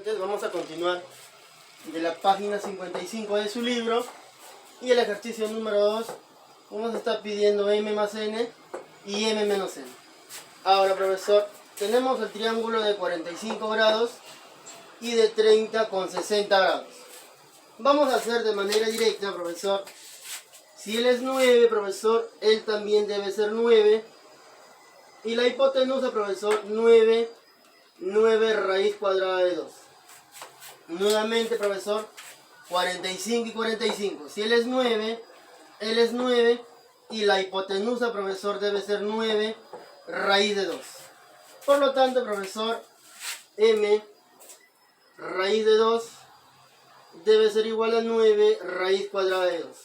estudiantes, vamos a continuar de la página 55 de su libro y el ejercicio número 2 nos está pidiendo m más n y m menos n. Ahora, profesor, tenemos el triángulo de 45 grados y de 30 con 60 grados. Vamos a hacer de manera directa, profesor. Si él es 9, profesor, él también debe ser 9. Y la hipotenusa, profesor, 9 raíz cuadrada de 2. Nuevamente, profesor, 45 y 45. Si él es 9, él es 9. Y la hipotenusa, profesor, debe ser 9 raíz de 2. Por lo tanto, profesor, m raíz de 2 debe ser igual a 9 raíz cuadrada de 2.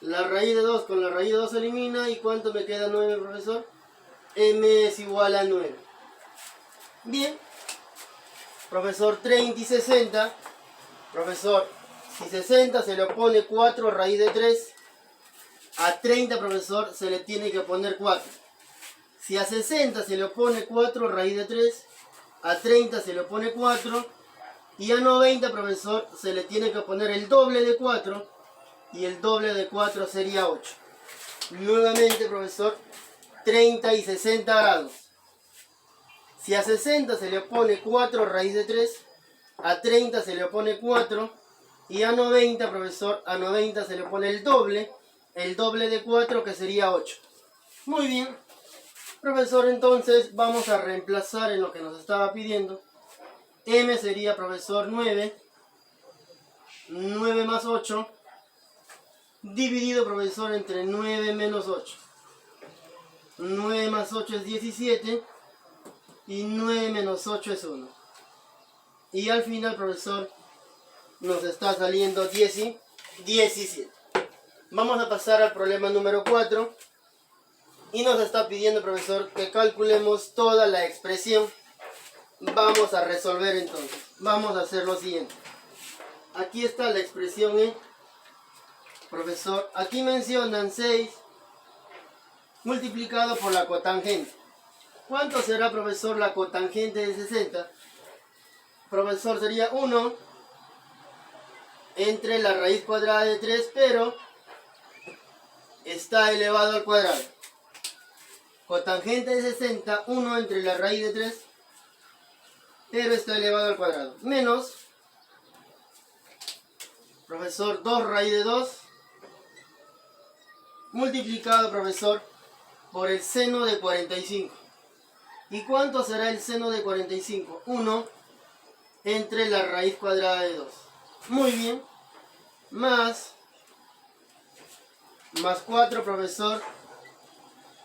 La raíz de 2 con la raíz de 2 se elimina. ¿Y cuánto me queda 9, profesor? M es igual a 9. Bien. Profesor, 30 y 60. Profesor, si 60 se le opone 4 raíz de 3, a 30, profesor, se le tiene que poner 4. Si a 60 se le opone 4 raíz de 3, a 30 se le opone 4. Y a 90, profesor, se le tiene que poner el doble de 4. Y el doble de 4 sería 8. Nuevamente, profesor, 30 y 60 grados. Si a 60 se le opone 4 raíz de 3, a 30 se le opone 4. Y a 90, profesor, a 90 se le pone el doble de 4, que sería 8. Muy bien. Profesor, entonces vamos a reemplazar en lo que nos estaba pidiendo. M sería, profesor, 9 más 8, dividido, profesor, entre 9 menos 8. 9 más 8 es 17 y 9 menos 8 es 1. Y al final, profesor, nos está saliendo 17. Vamos a pasar al problema número 4 y nos está pidiendo, profesor, que calculemos toda la expresión. Vamos a resolver entonces. Vamos a hacer lo siguiente. Aquí está la expresión E. Profesor, aquí mencionan 6 multiplicado por la cotangente. ¿Cuánto será, profesor, la cotangente de 60? Profesor, sería 1 entre la raíz cuadrada de 3, pero está elevado al cuadrado. Cotangente de 60, 1 entre la raíz de 3, pero está elevado al cuadrado. Menos, profesor, 2 raíz de 2, multiplicado, profesor, por el seno de 45. ¿Y cuánto será el seno de 45? 1 entre la raíz cuadrada de 2. Muy bien. Más 4, profesor,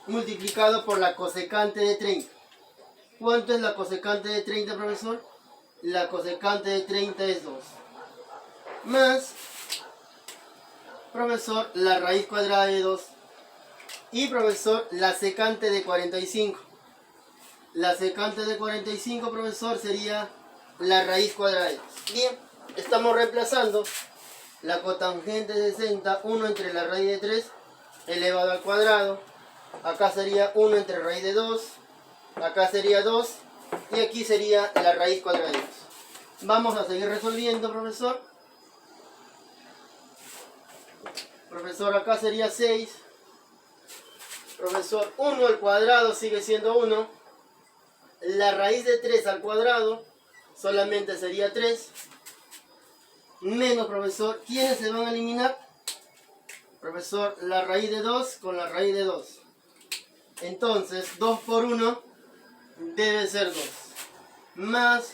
multiplicado por la cosecante de 30. ¿Cuánto es la cosecante de 30, profesor? La cosecante de 30 es 2. Más, profesor, la raíz cuadrada de 2. Y, profesor, la secante de 45. La secante de 45, profesor, sería la raíz cuadrada de 2. Bien, estamos reemplazando la cotangente de 60, 1 entre la raíz de 3 elevado al cuadrado. Acá sería 1 entre raíz de 2. Acá sería 2. Y aquí sería la raíz cuadrada de 2. Vamos a seguir resolviendo, profesor. Profesor, acá sería 6. Profesor, 1 al cuadrado sigue siendo 1. La raíz de 3 al cuadrado solamente sería 3. Menos, profesor, ¿quiénes se van a eliminar? Profesor, la raíz de 2 con la raíz de 2. Entonces, 2 por 1 debe ser 2. Más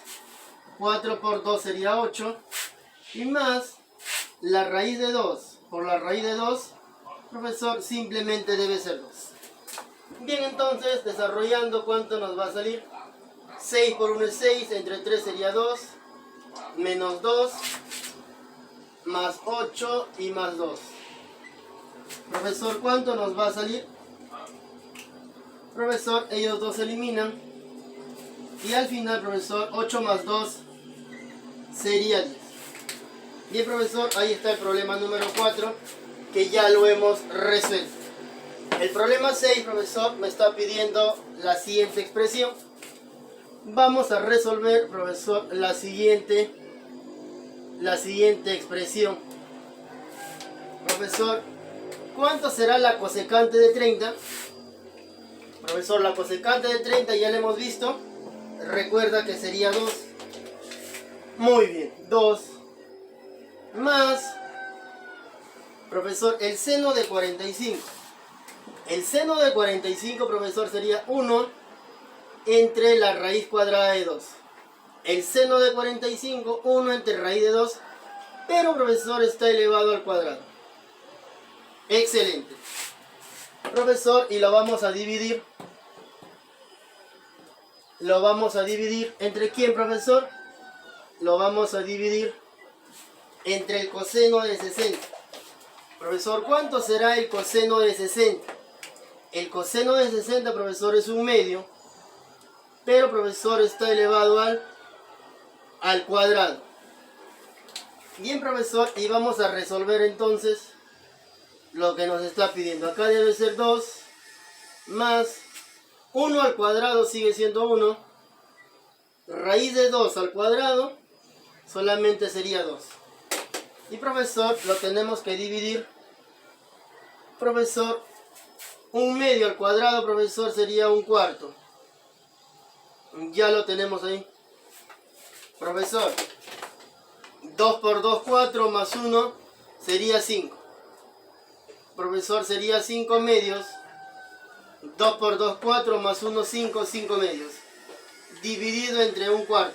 4 por 2 sería 8. Y más la raíz de 2 por la raíz de 2, profesor, simplemente debe ser 2. Bien, entonces, desarrollando, ¿cuánto nos va a salir? 6 por 1 es 6, entre 3 sería 2, menos 2, más 8 y más 2. Profesor, ¿cuánto nos va a salir? Profesor, ellos dos se eliminan. Y al final, profesor, 8 más 2 sería 10. Bien, profesor, ahí está el problema número 4, que ya lo hemos resuelto. El problema 6, profesor, me está pidiendo la siguiente expresión. Vamos a resolver, profesor, la siguiente expresión. Profesor, ¿cuánto será la cosecante de 30? Profesor, la cosecante de 30 ya la hemos visto. Recuerda que sería 2. Muy bien, 2 más, profesor, el seno de 45. El seno de 45, profesor, sería 1 entre la raíz cuadrada de 2. El seno de 45, 1 entre raíz de 2, pero, profesor, está elevado al cuadrado. Excelente. Profesor, y lo vamos a dividir. Lo vamos a dividir ¿entre quién, profesor? Lo vamos a dividir entre el coseno de 60. Profesor, ¿cuánto será el coseno de 60? El coseno de 60, profesor, es 1/2. Pero, profesor, está elevado al cuadrado. Bien, profesor, y vamos a resolver entonces lo que nos está pidiendo. Acá debe ser 2 más 1 al cuadrado sigue siendo 1. Raíz de 2 al cuadrado solamente sería 2. Y, profesor, lo tenemos que dividir. Profesor, 1/2 al cuadrado, profesor, sería 1/4. Ya lo tenemos ahí. Profesor, 2 por 2, 4, más 1 sería 5. Profesor, sería 5/2. 2 por 2, 4, más 1, 5, 5/2. Dividido entre 1/4.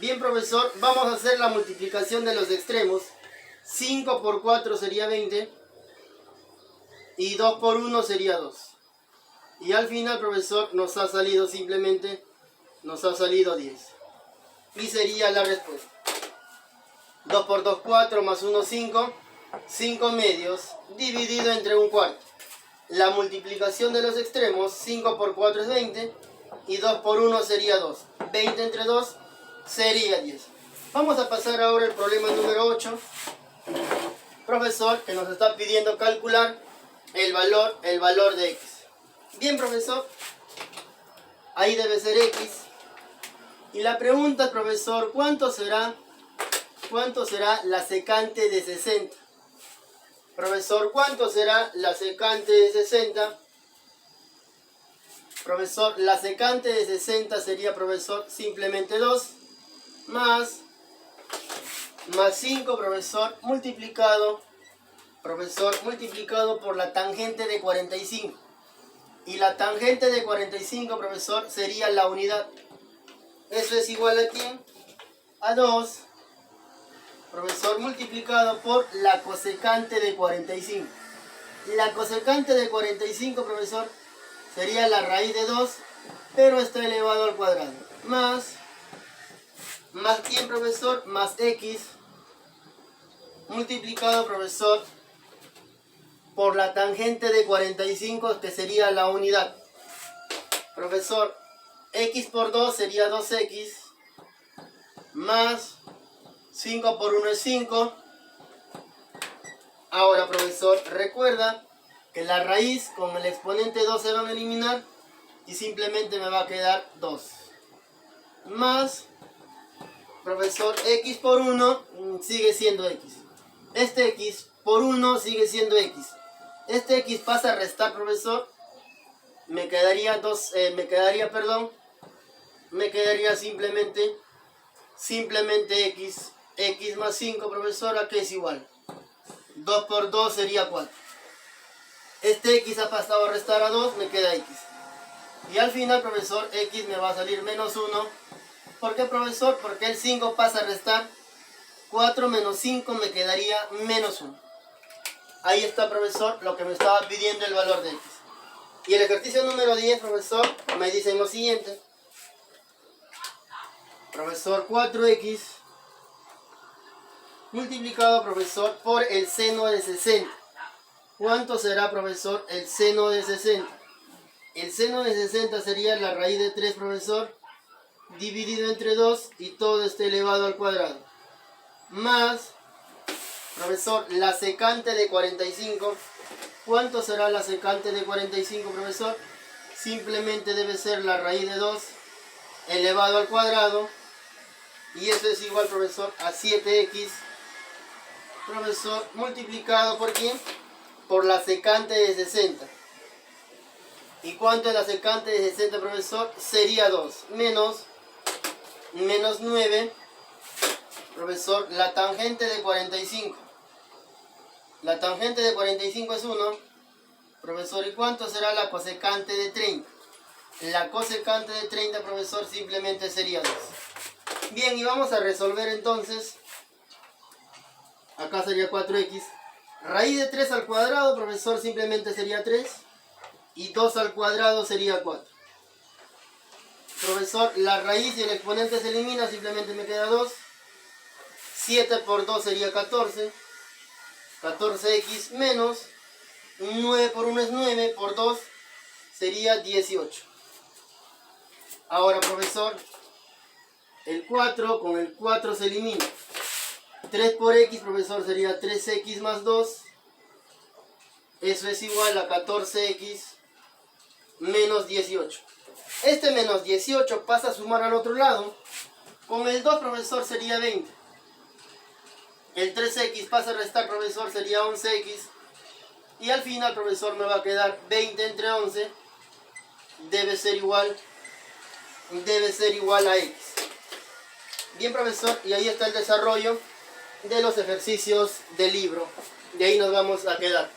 Bien, profesor, vamos a hacer la multiplicación de los extremos. 5 por 4 sería 20. Y 2 por 1 sería 2. Y al final, profesor, nos ha salido simplemente, nos ha salido 10. Y sería la respuesta. 2 por 2, 4, más 1, 5. 5/2 dividido entre 1/4. La multiplicación de los extremos, 5 por 4 es 20. Y 2 por 1 sería 2. 20 entre 2 sería 10. Vamos a pasar ahora al problema número 8. Profesor, que nos está pidiendo calcular el valor de x. Bien, profesor, ahí debe ser x. Y la pregunta, profesor, ¿cuánto será la secante de 60? Profesor, ¿cuánto será la secante de 60? Profesor, la secante de 60 sería, profesor, simplemente 2 más 5, profesor, multiplicado por la tangente de 45. Y la tangente de 45, profesor, sería la unidad. Eso es igual a ¿quién? A 2, profesor, multiplicado por la cosecante de 45. La cosecante de 45, profesor, sería la raíz de 2, pero está elevado al cuadrado. Más ¿quién, profesor? Más x, multiplicado, profesor, por la tangente de 45, que sería la unidad. Profesor, x por 2 sería 2x, más 5 por 1 es 5. Ahora, profesor, recuerda que la raíz con el exponente 2 se van a eliminar y simplemente me va a quedar 2. Más, profesor, x por 1 sigue siendo x. Este x por 1 sigue siendo x. Este x pasa a restar, profesor. Me quedaría simplemente x más 5, profesor, ¿a qué es igual? 2 por 2 sería 4. Este x ha pasado a restar a 2, me queda x. Y al final, profesor, x me va a salir menos 1. ¿Por qué, profesor? Porque el 5 pasa a restar. 4 menos 5 me quedaría menos 1. Ahí está, profesor, lo que me estaba pidiendo el valor de x. Y el ejercicio número 10, profesor, me dicen lo siguiente. Profesor, 4x multiplicado, profesor, por el seno de 60. ¿Cuánto será, profesor, el seno de 60? El seno de 60 sería la raíz de 3, profesor, dividido entre 2 y todo está elevado al cuadrado. Más, profesor, la secante de 45. ¿Cuánto será la secante de 45, profesor? simplemente debe ser la raíz de 2 elevado al cuadrado. Y eso es igual, profesor, a 7x, profesor, multiplicado por ¿quién? Por la secante de 60. ¿Y cuánto es la secante de 60, profesor? Sería 2. Menos 9, profesor, la tangente de 45. La tangente de 45 es 1. Profesor, ¿y cuánto será la cosecante de 30? La cosecante de 30, profesor, simplemente sería 2. Bien, y vamos a resolver entonces. Acá sería 4x. Raíz de 3 al cuadrado, profesor, simplemente sería 3. Y 2 al cuadrado sería 4. Profesor, la raíz y el exponente se elimina, simplemente me queda 2. 7 por 2 sería 14. 14x menos 9 por 1 es 9, por 2 sería 18. Ahora, profesor, el 4 con el 4 se elimina. 3 por x, profesor, sería 3x más 2. Eso es igual a 14x menos 18. Este menos 18 pasa a sumar al otro lado. Con el 2, profesor, sería 20. El 3x pasa a restar, profesor, sería 11x. Y al final, profesor, me va a quedar 20 entre 11. Debe ser igual a x. Bien, profesor, y ahí está el desarrollo de los ejercicios del libro. De ahí nos vamos a quedar.